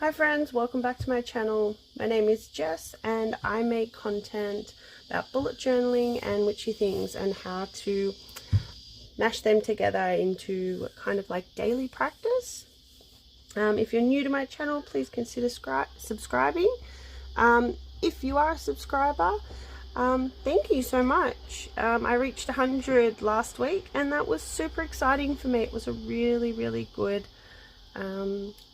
Hi friends, welcome back to my channel. My name is Jess and I make content about bullet journaling and witchy things and how to mash them together into kind of like daily practice. If you're new to my channel, please consider subscribing. If you are a subscriber, thank you so much. I reached 100 last week and that was super exciting for me. It was a really good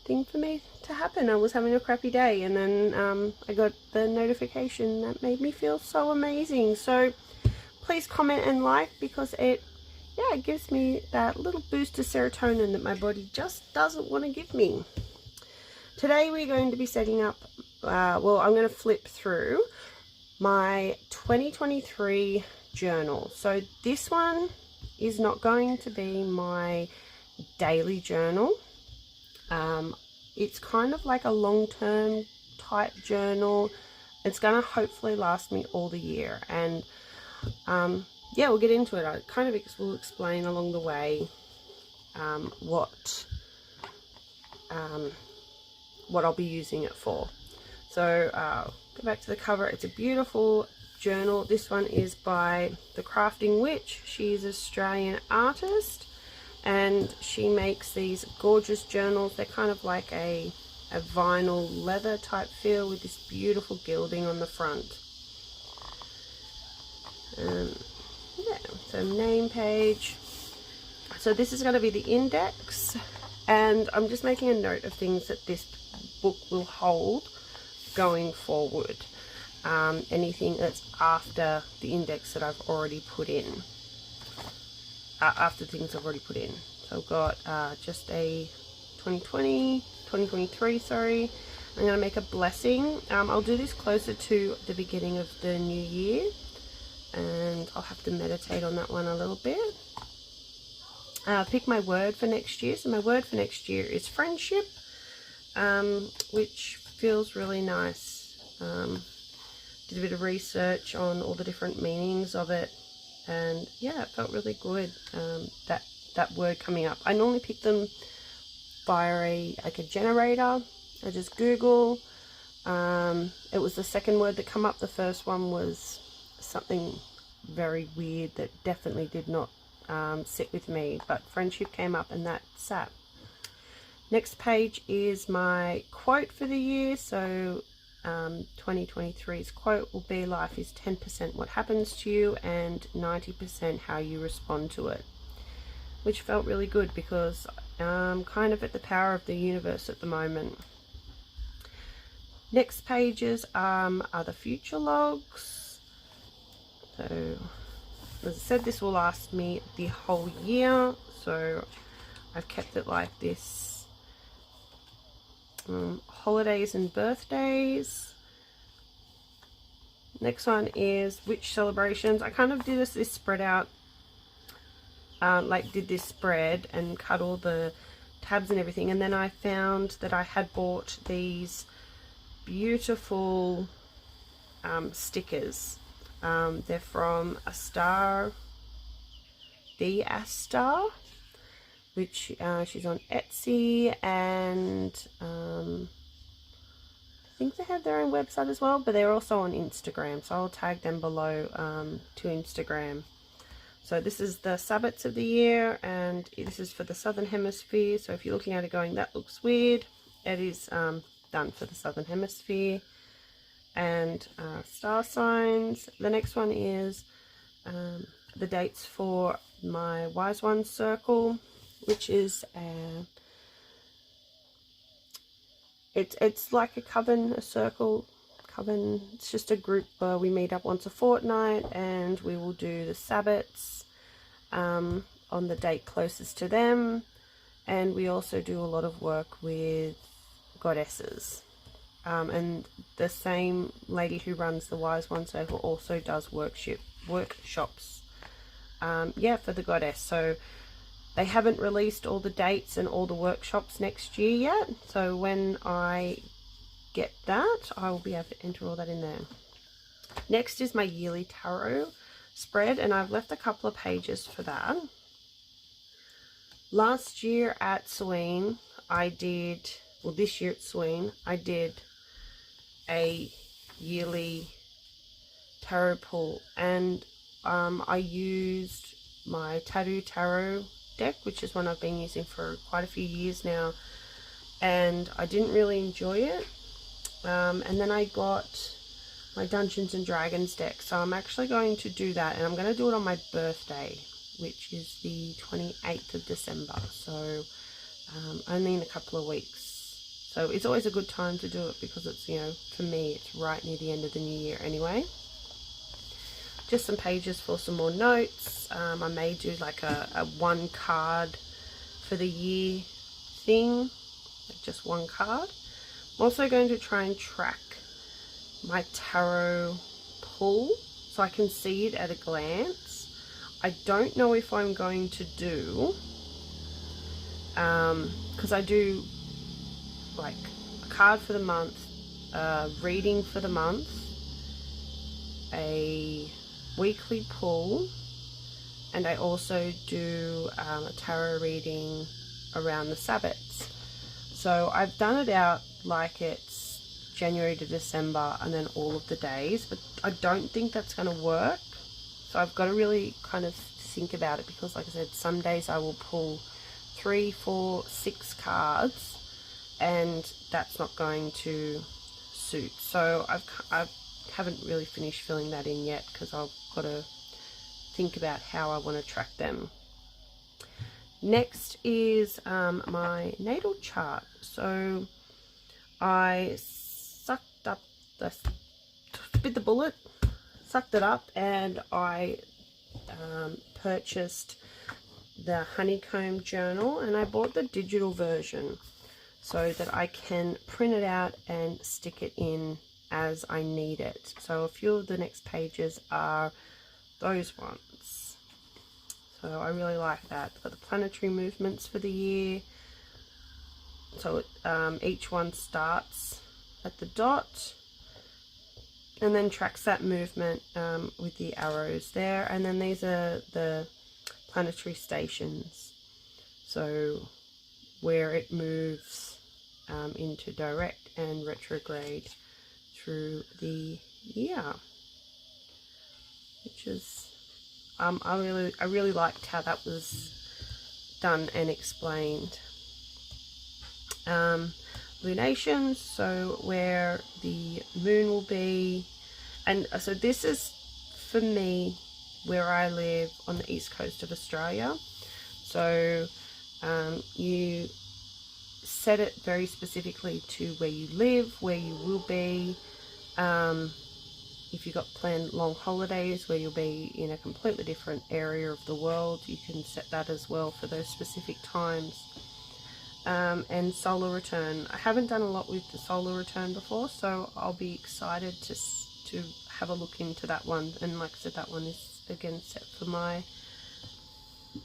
thing for me to happen. I was having a crappy day and then I got the notification that made me feel so amazing. So please comment and like, because it gives me that little boost of serotonin that my body just doesn't want to give me. Today we're going to be setting up, well, I'm going to flip through my 2023 journal. So this one is not going to be my daily journal. It's kind of like a long-term type journal. It's going to hopefully last me all the year, and yeah, we'll get into it. I kind of will explain along the way what I'll be using it for. So go back to the cover. It's a beautiful journal. This one is by the Crafting Witch. She's an Australian artist and she makes these gorgeous journals. They're kind of like a vinyl leather type feel with this beautiful gilding on the front. Yeah, so name page. So this is going to be the index, and I'm just making a note of things that this book will hold going forward. Anything that's after the index that I've already put in. After things I've already put in. So I've got just a 2023, sorry. I'm going to make a blessing. I'll do this closer to the beginning of the new year, and I'll have to meditate on that one a little bit. Pick my word for next year. So my word for next year is friendship, which feels really nice. Did a bit of research on all the different meanings of it, and yeah, it felt really good, that word coming up. I normally pick them via a generator. I just Google. It was the second word that come up. The first one was something very weird that definitely did not sit with me, but friendship came up and that sat. Next page is my quote for the year. So 2023's quote will be, life is 10% what happens to you and 90% how you respond to it, which felt really good because I'm kind of at the power of the universe at the moment. Next pages are the future logs. So as I said, this will last me the whole year, so I've kept it like this. Holidays and birthdays. Next one is witch celebrations. I kind of did this spread out, did this spread and cut all the tabs and everything, and then I found that I had bought these beautiful stickers. They're from The Astar, which she's on Etsy, and I think they have their own website as well, but they're also on Instagram, so I'll tag them below to Instagram. So this is the Sabbats of the year, and this is for the Southern Hemisphere. So if you're looking at it going, that looks weird, it is done for the Southern Hemisphere. And star signs. The next one is the dates for my Wise One Circle, which is it's like a coven, a circle coven. It's just a group where we meet up once a fortnight and we will do the Sabbats on the date closest to them, and we also do a lot of work with goddesses. And the same lady who runs the Wise One Circle also does workshops for the goddess. So they haven't released all the dates and all the workshops next year yet, so when I get that, I will be able to enter all that in there. Next is my yearly tarot spread, and I've left a couple of pages for that. Last year at Sween, I did well, this year at Sween, I did a yearly tarot pull, and I used my Tattoo Tarot deck, which is one I've been using for quite a few years now, and I didn't really enjoy it. And then I got my Dungeons and Dragons deck, so I'm actually going to do that, and I'm going to do it on my birthday, which is the 28th of December, so only in a couple of weeks. So it's always a good time to do it because it's, you know, for me, it's right near the end of the new year anyway. Just some pages for some more notes. I may do like a one card for the year thing, like just one card. I'm also going to try and track my tarot pull so I can see it at a glance. I don't know if I'm going to do, because I do like a card for the month, reading for the month, a weekly pull, and I also do a tarot reading around the Sabbats. So I've done it out like it's January to December and then all of the days, but I don't think that's going to work. So I've got to really kind of think about it, because like I said, some days I will pull 3, 4, 6 cards, and that's not going to suit. So I haven't really finished filling that in yet, because I've got to think about how I want to track them. Next is my natal chart. So I bit the bullet, sucked it up, and I purchased the honeycomb journal, and I bought the digital version so that I can print it out and stick it in as I need it. So a few of the next pages are those ones. So I really like that. Got the planetary movements for the year. So each one starts at the dot and then tracks that movement with the arrows there. And then these are the planetary stations. So where it moves into direct and retrograde through the year, which is I really liked how that was done and explained. Lunations, so where the moon will be, and so this is for me where I live on the east coast of Australia. So you set it very specifically to where you live, where you will be. If you've got planned long holidays where you'll be in a completely different area of the world, you can set that as well for those specific times. And solar return. I haven't done a lot with the solar return before, so I'll be excited to have a look into that one. And like I said, that one is again set for my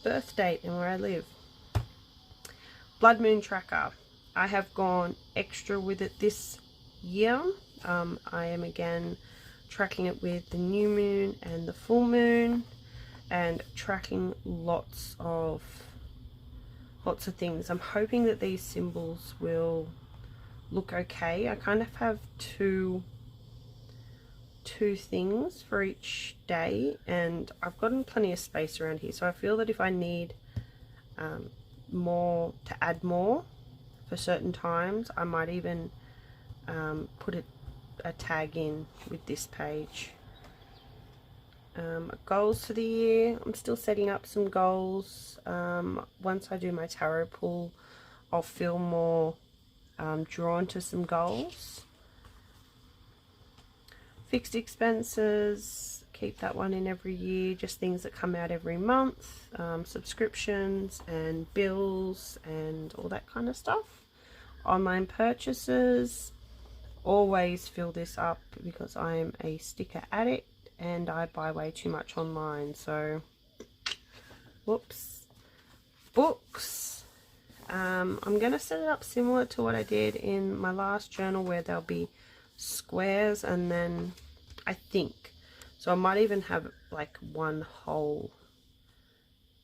birth date and where I live. Blood moon tracker. I have gone extra with it this year. I am again tracking it with the new moon and the full moon, and tracking lots of things. I'm hoping that these symbols will look okay. I kind of have two things for each day, and I've gotten plenty of space around here, so I feel that if I need more to add more for certain times, I might even put a tag in with this page. Goals for the year. I'm still setting up some goals. Once I do my tarot pull, I'll feel more drawn to some goals. Fixed expenses, keep that one in every year, just things that come out every month, subscriptions and bills and all that kind of stuff. Online purchases, always fill this up because I'm a sticker addict and I buy way too much online. So whoops. Books, I'm going to set it up similar to what I did in my last journal, where there'll be squares, and then I think so I might even have like one whole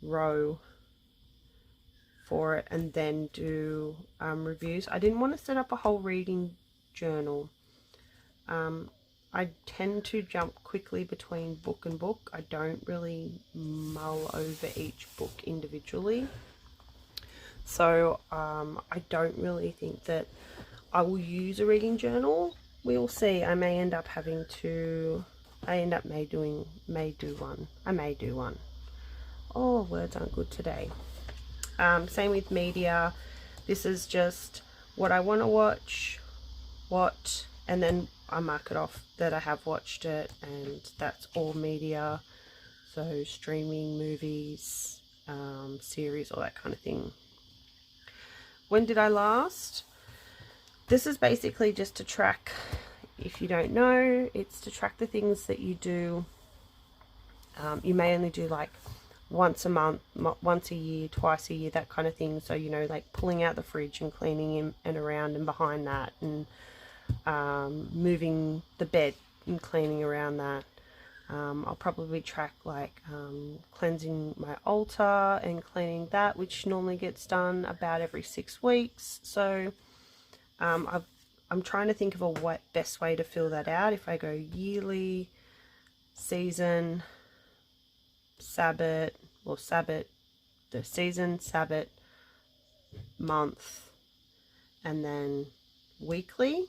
row for it and then do reviews. I didn't want to set up a whole reading journal. I tend to jump quickly between book and book. I don't really mull over each book individually. So I don't really think that I will use a reading journal. We'll see. I may end up having to, may do one. Oh, words aren't good today. Same with media. This is just what I want to watch, and then I mark it off that I have watched it, and that's all media. So streaming, movies, series, all that kind of thing. When did I last? This is basically just to track, if you don't know, it's to track the things that you do. You may only do like once a month, once a year, twice a year, that kind of thing. So, you know, like pulling out the fridge and cleaning in and around and behind that, and moving the bed and cleaning around that. I'll probably track like cleansing my altar and cleaning that, which normally gets done about every 6 weeks. So I'm trying to think of a best way to fill that out. If I go yearly, season, Sabbath, or Sabbath, the season, Sabbath, month, and then weekly.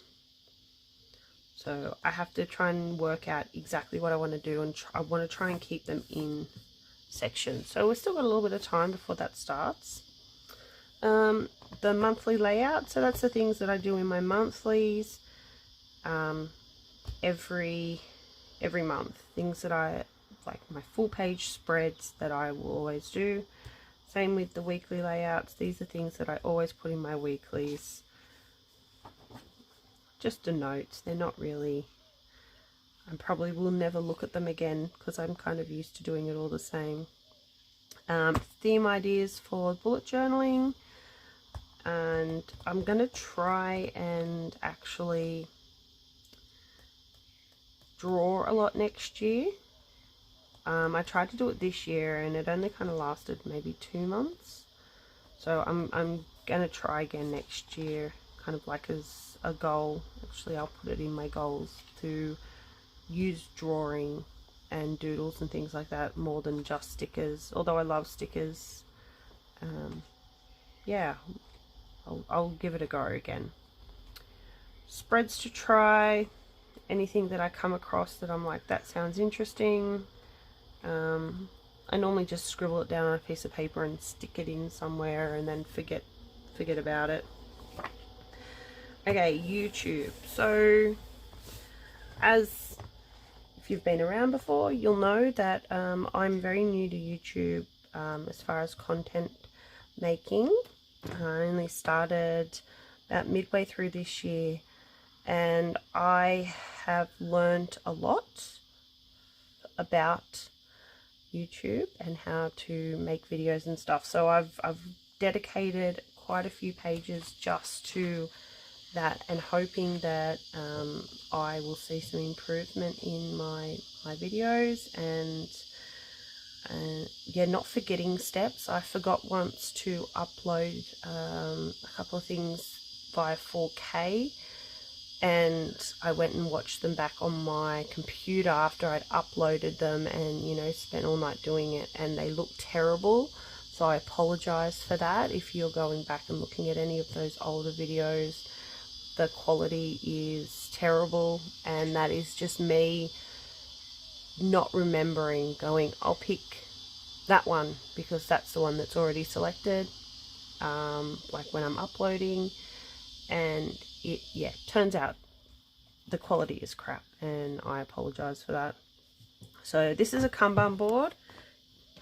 So I have to try and work out exactly what I want to do, and I want to try and keep them in sections. So we've still got a little bit of time before that starts. The monthly layout, so that's the things that I do in my monthlies every month. Things that I like, my full page spreads that I will always do. Same with the weekly layouts. These are things that I always put in my weeklies. Just a note. They're not really, I probably will never look at them again because I'm kind of used to doing it all the same. Theme ideas for bullet journaling, and I'm going to try and actually draw a lot next year. I tried to do it this year and it only kind of lasted maybe 2 months. So I'm going to try again next year, kind of like as a goal. Actually, I'll put it in my goals to use drawing and doodles and things like that more than just stickers, although I love stickers. Yeah, I'll give it a go again. Spreads to try, anything that I come across that I'm like, that sounds interesting. I normally just scribble it down on a piece of paper and stick it in somewhere and then forget about it. Okay, YouTube. So as if you've been around before, you'll know that I'm very new to YouTube as far as content making. I only started about midway through this year, and I have learned a lot about YouTube and how to make videos and stuff. So I've dedicated quite a few pages just to that, and hoping that I will see some improvement in my videos. And yeah, not forgetting steps. I forgot once to upload a couple of things via 4K, and I went and watched them back on my computer after I'd uploaded them, and you know, spent all night doing it, and they looked terrible. So I apologize for that. If you're going back and looking at any of those older videos, the quality is terrible, and that is just me not remembering, going, I'll pick that one because that's the one that's already selected, like when I'm uploading, and yeah, turns out the quality is crap, and I apologize for that. So this is a Kanban board.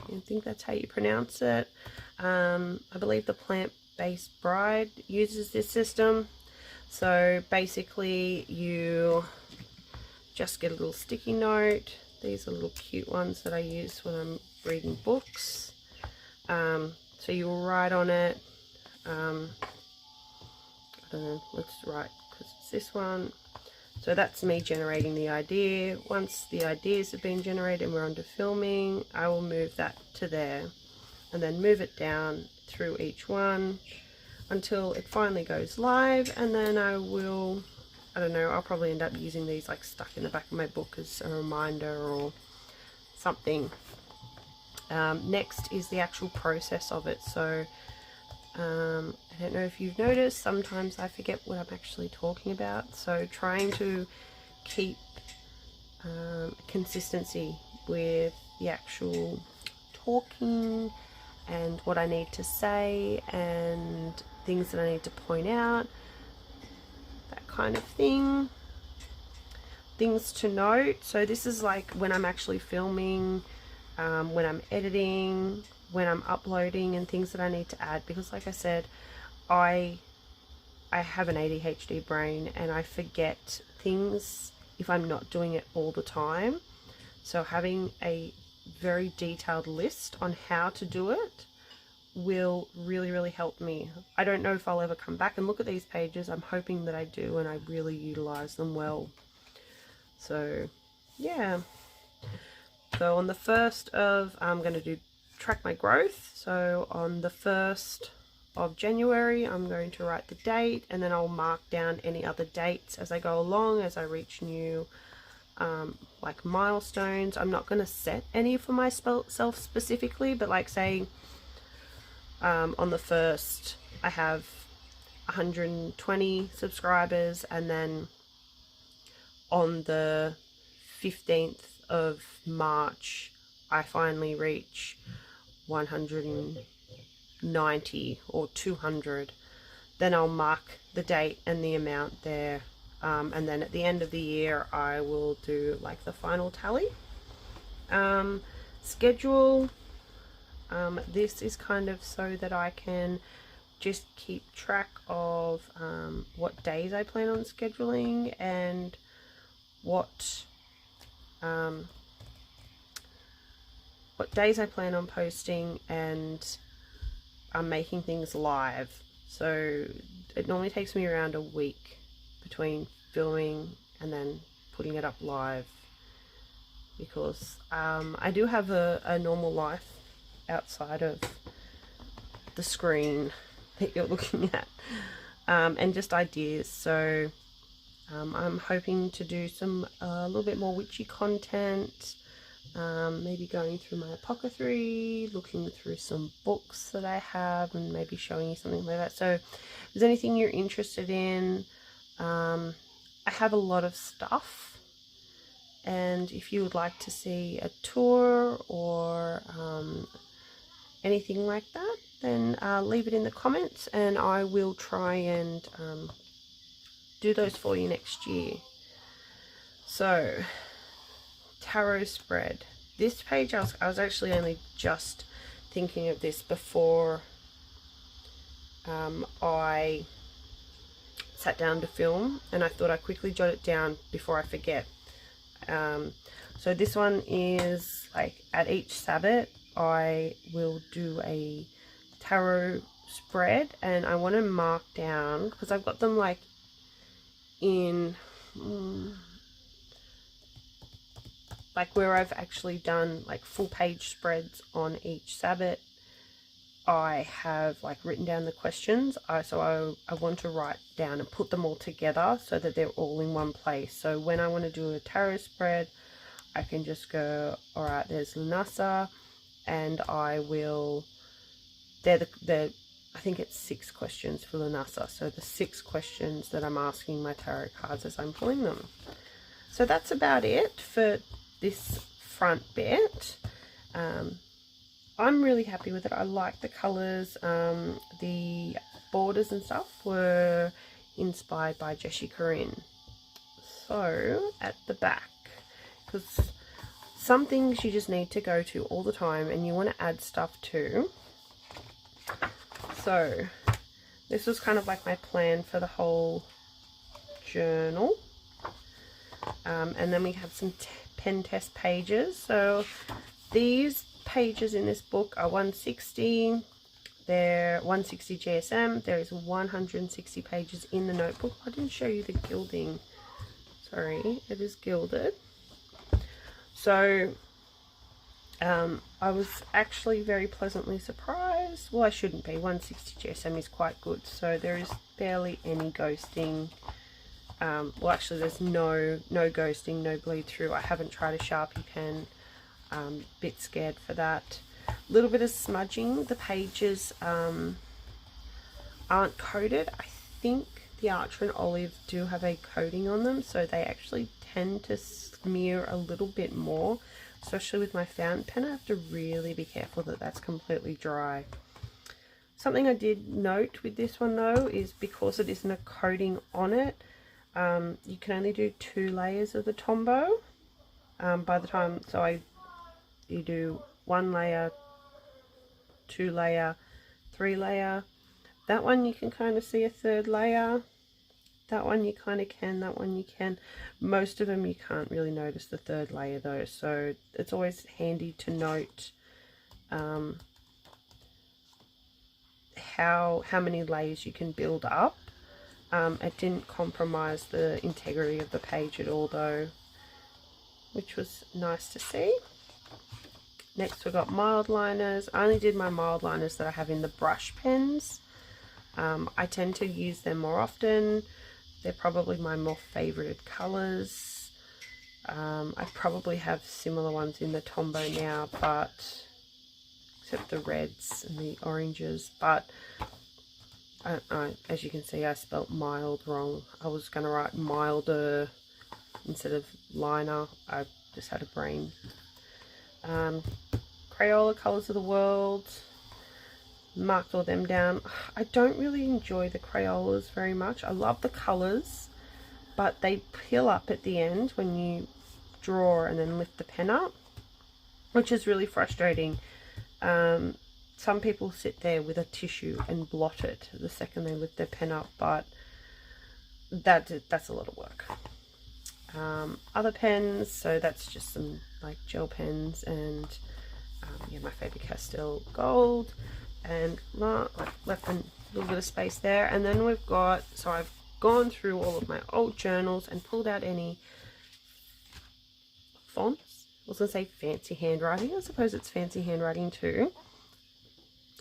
I think that's how you pronounce it. I believe the Plant-Based Bride uses this system. So basically you just get a little sticky note. These are little cute ones that I use when I'm reading books. So you will write on it. I don't know, let's write, because it's this one. So that's me generating the idea. Once the ideas have been generated and we're on to filming, I will move that to there. and then move it down through each one until it finally goes live. And then I don't know, I'll probably end up using these like stuck in the back of my book as a reminder or something. Next is the actual process of it. So I don't know if you've noticed, sometimes I forget what I'm actually talking about, so trying to keep consistency with the actual talking and what I need to say and things that I need to point out, that kind of thing. Things to note, so this is like when I'm actually filming, when I'm editing, when I'm uploading, and things that I need to add, because like I said, I have an ADHD brain and I forget things if I'm not doing it all the time. So having a very detailed list on how to do it will really help me. I don't know if I'll ever come back and look at these pages. I'm hoping that I do and I really utilize them well. So yeah, so on the 1st of, I'm going to track my growth. So on the 1st of January, I'm going to write the date, and then I'll mark down any other dates as I go along, as I reach new like milestones. I'm not going to set any for myself specifically, but like say on the 1st I have 120 subscribers, and then on the 15th of March I finally reach 190 or 200. Then I'll mark the date and the amount there, and then at the end of the year I will do like the final tally. Schedule, this is kind of so that I can just keep track of what days I plan on scheduling and what days I plan on posting, and I'm making things live. So it normally takes me around a week between filming and then putting it up live, because I do have a normal life outside of the screen that you're looking at, and just ideas. So I'm hoping to do a little bit more witchy content, maybe going through my apothecary, looking through some books that I have, and maybe showing you something like that. So if there's anything you're interested in, I have a lot of stuff, and if you would like to see a tour or anything like that, then leave it in the comments and I will try and do those for you next year. So tarot spread. This page, I was actually only just thinking of this before I sat down to film, and I thought I'd quickly jot it down before I forget. So this one is like at each Sabbath I will do a tarot spread, and I want to mark down, because I've got them like in like where I've actually done like full page spreads on each Sabbath. I have like written down the questions, so I want to write down and put them all together so that they're all in one place. So when I want to do a tarot spread, I can just go, all right, there's Lunasa, and I will, I think it's 6 questions for Lunasa, so the 6 questions that I'm asking my tarot cards as I'm pulling them. So that's about it for this front bit. I'm really happy with it. I like the colours. The borders and stuff were inspired by Jessie Corinne. So at the back, because some things you just need to go to all the time and you want to add stuff to. So this was kind of like my plan for the whole journal. And then we have some pen test pages. So these pages in this book are 160. They're 160 GSM. There is 160 pages in the notebook. I didn't show you the gilding. Sorry, it is gilded. So I was actually very pleasantly surprised. Well, I shouldn't be. 160 GSM is quite good, so there is barely any ghosting. Well, actually there's no ghosting, no bleed through. I haven't tried a Sharpie pen. Bit scared for that. A little bit of smudging. The pages aren't coated. I think the Archer and Olive do have a coating on them, so they actually tend to smear a little bit more, especially with my fountain pen. I have to really be careful that that's completely dry. Something I did note with this one though is because it isn't a coating on it, you can only do 2 layers of the Tombow by the time, so you do 1 layer, 2 layer, 3 layer. That one you can kind of see a 3rd layer. That one you kind of can, that one you can. Most of them you can't really notice the 3rd layer though, so it's always handy to note how many layers you can build up. It didn't compromise the integrity of the page at all though, which was nice to see. Next we've got mild liners. I only did my mild liners that I have in the brush pens. I tend to use them more often. They're probably my more favorited colors. I probably have similar ones in the Tombow now, but except the reds and the oranges, but as you can see I spelt mild wrong. I was going to write milder instead of liner. I just had a brain. Crayola Colors of the World, marked all them down. I don't really enjoy the Crayolas very much. I love the colors, but they peel up at the end when you draw and then lift the pen up, which is really frustrating. Some people sit there with a tissue and blot it the second they lift their pen up, but that's a lot of work. Other pens, so that's just some like gel pens, and yeah, my Faber-Castell Gold, and left a little bit of space there. And then we've got, so I've gone through all of my old journals and pulled out any fonts. I was going to say fancy handwriting. I suppose it's fancy handwriting too.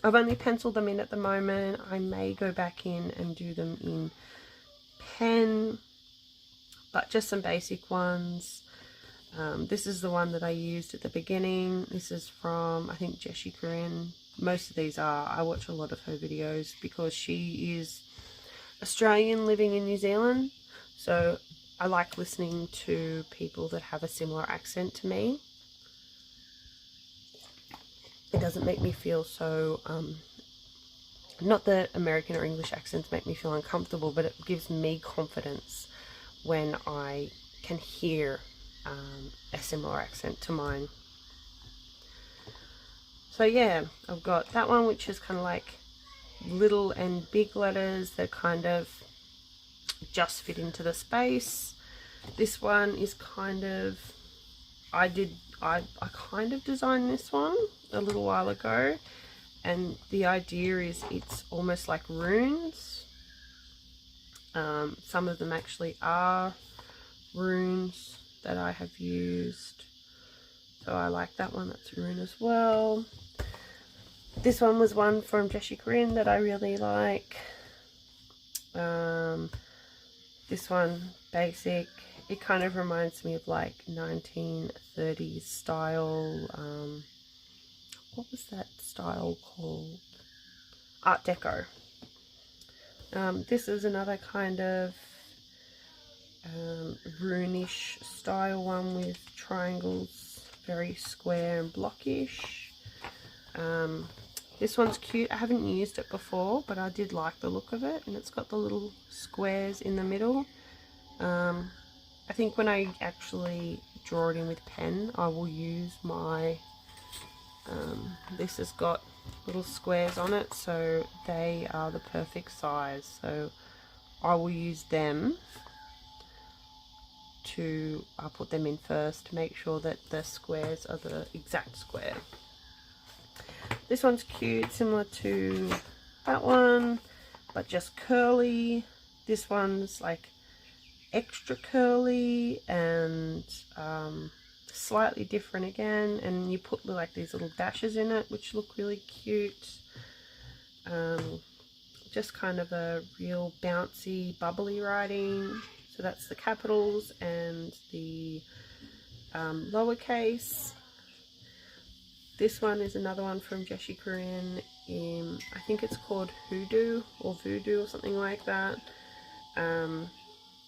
I've only penciled them in at the moment. I may go back in and do them in pen, but just some basic ones. This is the one that I used at the beginning. This is from, I think, Jessie Corinne. Most of these are. I watch a lot of her videos because she is Australian living in New Zealand. So I like listening to people that have a similar accent to me. It doesn't make me feel so, not that American or English accents make me feel uncomfortable, but it gives me confidence when I can hear a similar accent to mine. So yeah, I've got that one, which is kind of like little and big letters that kind of just fit into the space. This one is kind of, I kind of designed this one a little while ago, and the idea is it's almost like runes. Some of them actually are runes that I have used, so I like that one. That's a rune as well. This one was one from Jessie Corinne that I really like. This one, basic. It kind of reminds me of like 1930s style, what was that style called? Art Deco. This is another kind of rune-ish style one with triangles, very square and blockish. This one's cute. I haven't used it before, but I did like the look of it, and it's got the little squares in the middle. I think when I actually draw it in with pen, I will use my, this has got little squares on it, so they are the perfect size, so I will use them to, I'll put them in first to make sure that the squares are the exact square. This one's cute, similar to that one, but just curly. This one's like extra curly, and slightly different again, and you put like these little dashes in it which look really cute. Just kind of a real bouncy, bubbly writing. So that's the capitals and the lowercase. This one is another one from Jessie Corinne. I think it's called Hoodoo or Voodoo or something like that.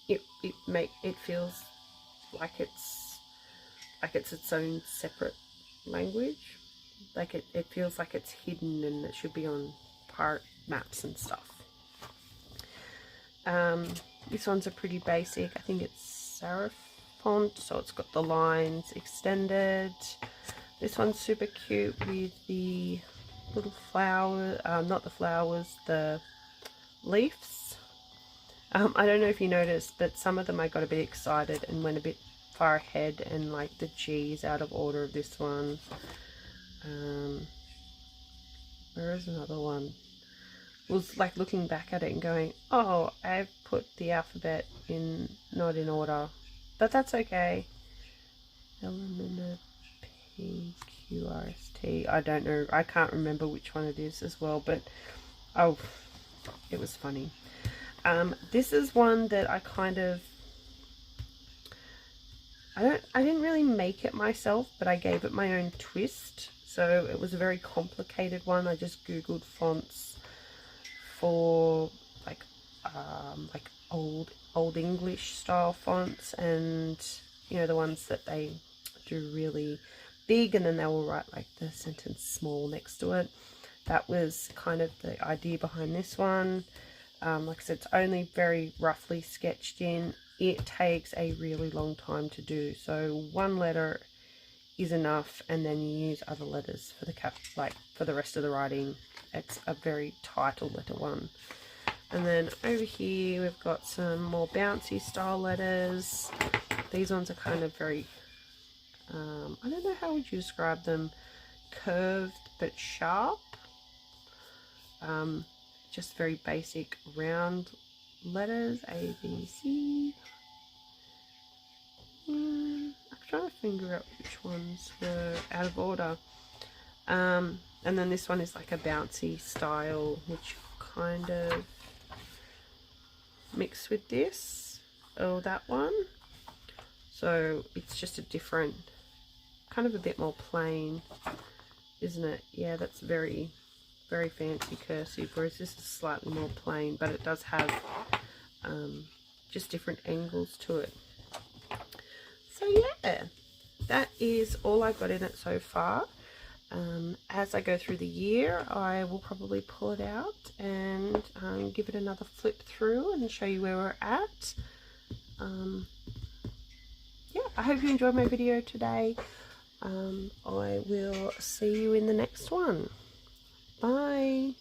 It feels like it's its own separate language. Like it feels like it's hidden and it should be on pirate maps and stuff. This one's a pretty basic. I think it's serif font, so it's got the lines extended. This one's super cute with the little flower, not the flowers, the leaves. I don't know if you noticed, but some of them I got a bit excited and went a bit far ahead, and like the G's out of order of this one. Where is another one? Was like looking back at it and going, oh, I've put the alphabet in not in order, but that's okay. LMNOPQRST. I don't know, I can't remember which one it is as well, but oh, it was funny. This is one that I kind of, I didn't really make it myself, but I gave it my own twist. So it was a very complicated one. I just googled fonts for like old English style fonts, and you know, the ones that they do really big and then they will write like the sentence small next to it. That was kind of the idea behind this one. Like I said, it's only very roughly sketched in. It takes a really long time to do, so one letter is enough, and then you use other letters for the for the rest of the writing. It's a very title letter one. And then over here we've got some more bouncy style letters. These ones are kind of very I don't know how would you describe them, curved but sharp. Just very basic round letters, A, B, C. I'm trying to figure out which ones were out of order. And then this one is like a bouncy style, which kind of mixed with this or that one. So it's just a different, kind of a bit more plain, isn't it? Yeah, that's very, very fancy cursive, whereas this is slightly more plain, but it does have just different angles to it. So yeah, that is all I got in it so far. As I go through the year, I will probably pull it out and give it another flip through and show you where we're at. Yeah, I hope you enjoyed my video today. I will see you in the next one. Bye.